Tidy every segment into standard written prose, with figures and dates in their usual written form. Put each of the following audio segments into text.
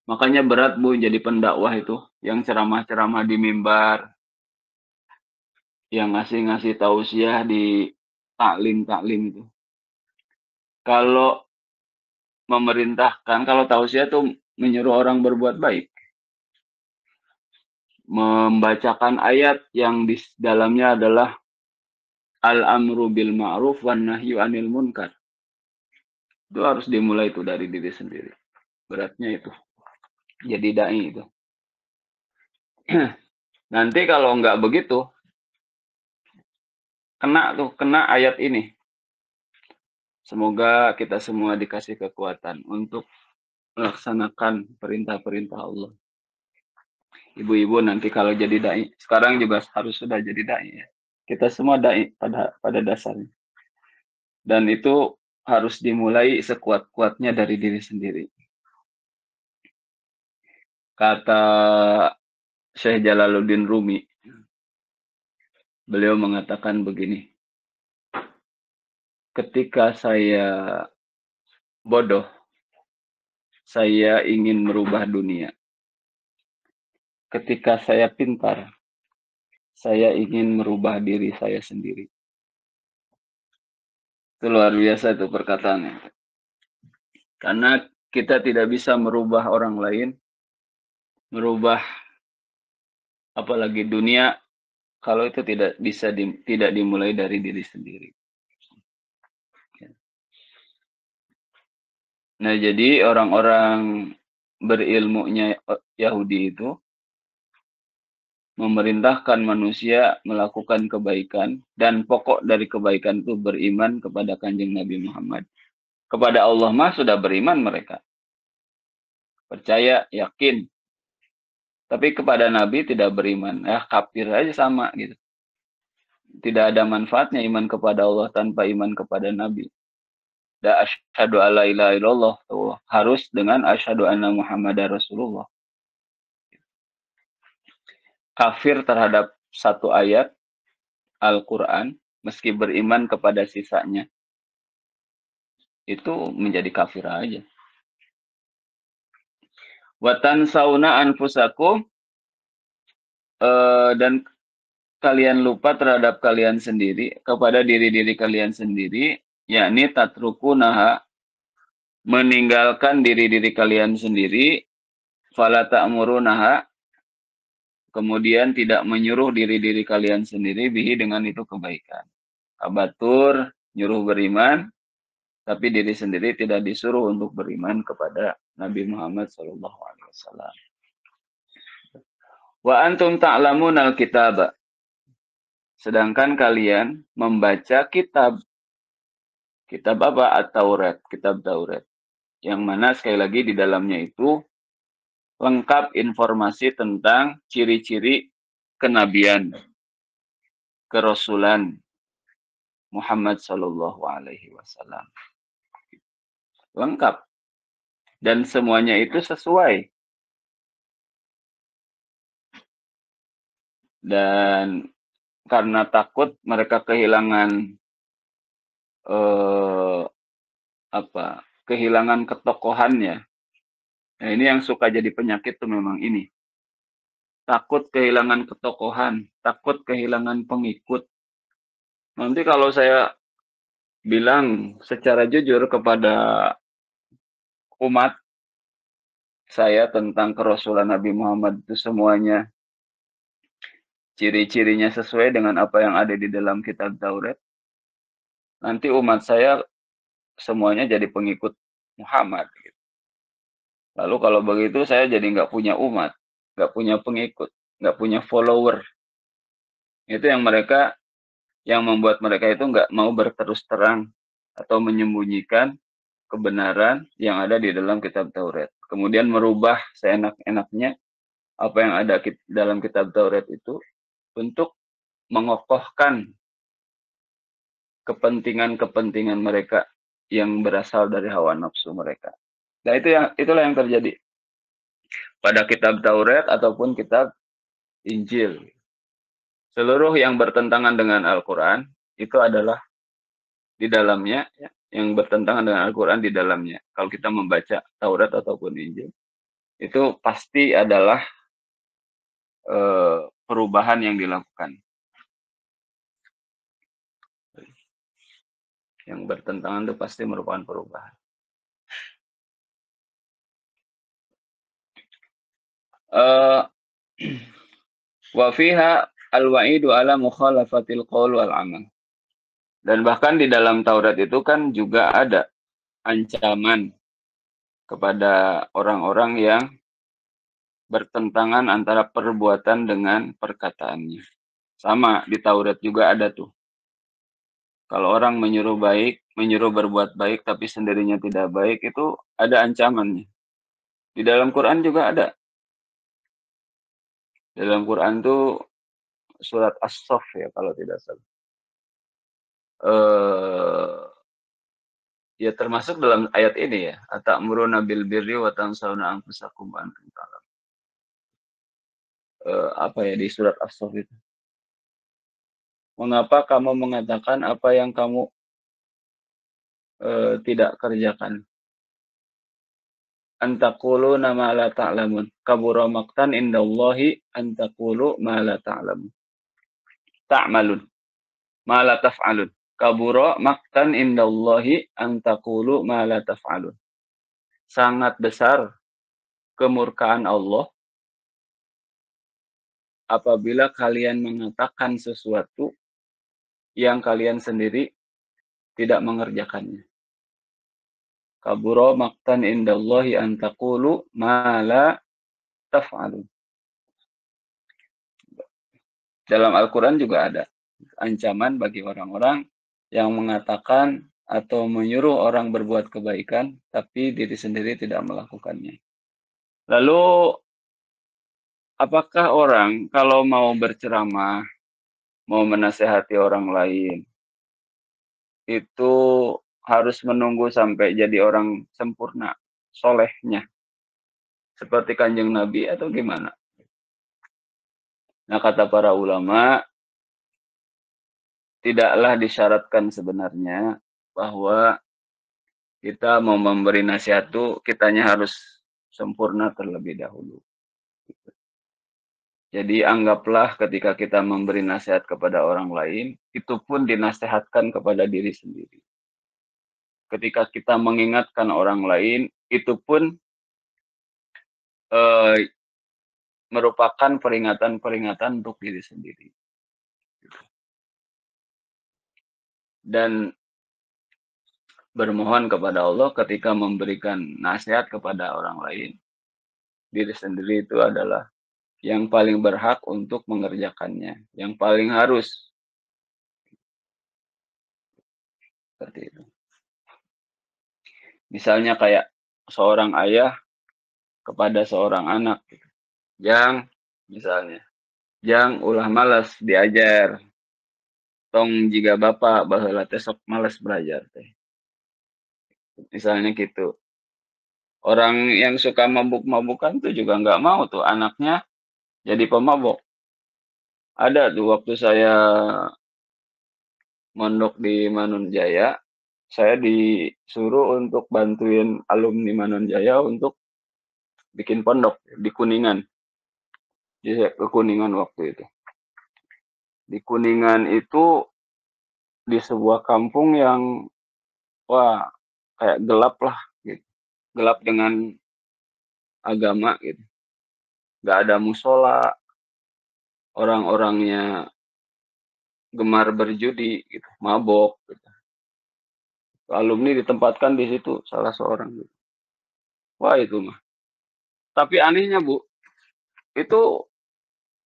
Makanya berat Bu jadi pendakwah itu, yang ceramah-ceramah di mimbar, yang ngasih-ngasih tausiah di taklim-taklim itu. Kalau memerintahkan, kalau tausiah itu menyuruh orang berbuat baik, membacakan ayat yang di dalamnya adalah al-amru bil ma'ruf wan nahyu anil munkar. Itu harus dimulai itu dari diri sendiri. Beratnya itu. Jadi dai itu. Nanti kalau nggak begitu, kena ayat ini. Semoga kita semua dikasih kekuatan untuk melaksanakan perintah-perintah Allah. Ibu-ibu nanti kalau jadi dai, sekarang juga harus sudah jadi dai ya. Kita semua dai pada dasarnya. Dan itu harus dimulai sekuat-kuatnya dari diri sendiri. Kata Syekh Jalaluddin Rumi, beliau mengatakan begini, ketika saya bodoh, saya ingin merubah dunia. Ketika saya pintar, saya ingin merubah diri saya sendiri. Itu luar biasa itu perkataannya. Karena kita tidak bisa merubah orang lain, merubah apalagi dunia, kalau itu tidak bisa tidak dimulai dari diri sendiri. Nah, jadi orang-orang berilmunya Yahudi itu memerintahkan manusia melakukan kebaikan, dan pokok dari kebaikan itu beriman kepada Kanjeng Nabi Muhammad. Kepada Allah mah sudah beriman mereka. Percaya, yakin. Tapi kepada Nabi tidak beriman. Kafir aja sama gitu. Tidak ada manfaatnya iman kepada Allah tanpa iman kepada Nabi. Da asyhadu alla ilaha illallah harus dengan asyhadu anna Muhammadar Rasulullah. Kafir terhadap satu ayat Al-Quran, meski beriman kepada sisanya, itu menjadi kafir aja. Watan sauna anfusakum, dan kalian lupa terhadap kalian sendiri, kepada diri-diri kalian sendiri, yakni tatrukunaha, meninggalkan diri-diri kalian sendiri, fala ta'murunaha, kemudian tidak menyuruh diri-diri kalian sendiri bihi dengan itu kebaikan. Abatur, nyuruh beriman, tapi diri sendiri tidak disuruh untuk beriman kepada Nabi Muhammad SAW. Wa antum ta'lamun al-kitab. Sedangkan kalian membaca kitab. Kitab apa? At-Taurat. Kitab Taurat. Yang mana sekali lagi di dalamnya itu lengkap informasi tentang ciri-ciri kenabian, kerasulan Muhammad SAW. Lengkap. Dan semuanya itu sesuai. Dan karena takut mereka kehilangan kehilangan ketokohannya. Nah, ini yang suka jadi penyakit tuh memang ini. Takut kehilangan ketokohan, takut kehilangan pengikut. Nanti kalau saya bilang secara jujur kepada umat saya tentang kerasulan Nabi Muhammad itu semuanya ciri-cirinya sesuai dengan apa yang ada di dalam kitab Taurat, nanti umat saya semuanya jadi pengikut Muhammad. Lalu kalau begitu saya jadi nggak punya umat, nggak punya pengikut, nggak punya follower. Itu yang membuat mereka itu nggak mau berterus terang atau menyembunyikan kebenaran yang ada di dalam kitab Taurat. Kemudian merubah seenak-enaknya apa yang ada dalam kitab Taurat itu untuk mengokohkan kepentingan-kepentingan mereka yang berasal dari hawa nafsu mereka. Nah, itulah yang terjadi pada kitab Taurat ataupun kitab Injil. Seluruh yang bertentangan dengan Al-Quran itu adalah di dalamnya, ya, yang bertentangan dengan Al-Quran di dalamnya. Kalau kita membaca Taurat ataupun Injil, itu pasti adalah perubahan yang dilakukan. Yang bertentangan itu pasti merupakan perubahan. Wa fiha al-wa'idu ala mukhalafatil qaul wal amal. Dan bahkan di dalam Taurat itu kan juga ada ancaman kepada orang-orang yang bertentangan antara perbuatan dengan perkataannya. Sama di Taurat juga ada tuh. Kalau orang menyuruh baik, menyuruh berbuat baik tapi sendirinya tidak baik, itu ada ancamannya. Di dalam Quran juga ada. Di dalam Quran tuh surat As-Saff ya kalau tidak salah. Ya termasuk dalam ayat ini ya, atamuruna bil birri wa tansawna anfusakum wa antum ta'lamun. Apa ya di surat As-Saff itu. Mengapa kamu mengatakan apa yang kamu tidak kerjakan? Antakulu nama la ta'lamun. Kabura maqtan indallahi antakulu ma la ta'lamun. Ta'malun. Ma la taf'alun. Kabura maqtan indallahi antakulu ma la taf'alun. Sangat besar kemurkaan Allah apabila kalian mengatakan sesuatu yang kalian sendiri tidak mengerjakannya. Kabura maqtan indallahi an taqulu ma la taf'alun. Dalam Al-Quran juga ada ancaman bagi orang-orang yang mengatakan atau menyuruh orang berbuat kebaikan, tapi diri sendiri tidak melakukannya. Lalu, apakah orang kalau mau berceramah, mau menasehati orang lain, itu harus menunggu sampai jadi orang sempurna, solehnya, seperti Kanjeng Nabi atau gimana? Nah, kata para ulama, tidaklah disyaratkan sebenarnya bahwa kita mau memberi nasihat itu kitanya harus sempurna terlebih dahulu. Jadi anggaplah ketika kita memberi nasihat kepada orang lain, itu pun dinasehatkan kepada diri sendiri. Ketika kita mengingatkan orang lain, itu pun merupakan peringatan-peringatan untuk diri sendiri. Dan bermohon kepada Allah ketika memberikan nasihat kepada orang lain, diri sendiri itu adalah yang paling berhak untuk mengerjakannya, yang paling harus. Seperti itu. Misalnya kayak seorang ayah kepada seorang anak, yang misalnya, yang ulah malas diajar, tong jika bapak baheula teh sok malas belajar teh. Misalnya gitu. Orang yang suka mabuk-mabukan tuh juga nggak mau tuh anaknya jadi pemabuk. Ada tuh waktu saya mondok di Manunjaya, saya disuruh untuk bantuin alumni Manunjaya untuk bikin pondok di Kuningan. Jadi saya ke Kuningan waktu itu. Di Kuningan itu di sebuah kampung yang wah kayak gelap lah gitu. Gelap dengan agama gitu. Nggak ada musola, orang-orangnya gemar berjudi gitu, mabok gitu. Alumni ditempatkan di situ salah seorang gitu. Wah itu mah. Tapi anehnya Bu, itu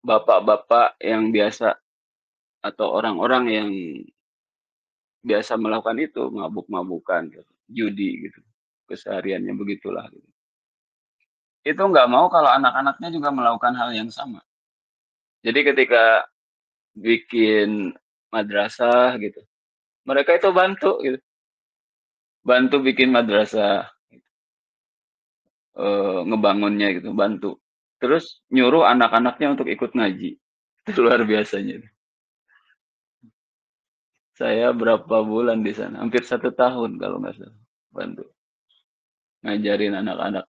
bapak-bapak yang biasa atau orang-orang yang biasa melakukan itu, mabuk-mabukan gitu, judi gitu, kesehariannya begitulah gitu. Itu nggak mau kalau anak-anaknya juga melakukan hal yang sama. Jadi ketika bikin madrasah gitu, mereka itu bantu gitu, bantu bikin madrasah, ngebangunnya gitu, bantu. Terus nyuruh anak-anaknya untuk ikut ngaji, itu luar biasanya. Saya berapa bulan di sana, hampir 1 tahun kalau nggak salah, bantu ngajarin anak-anak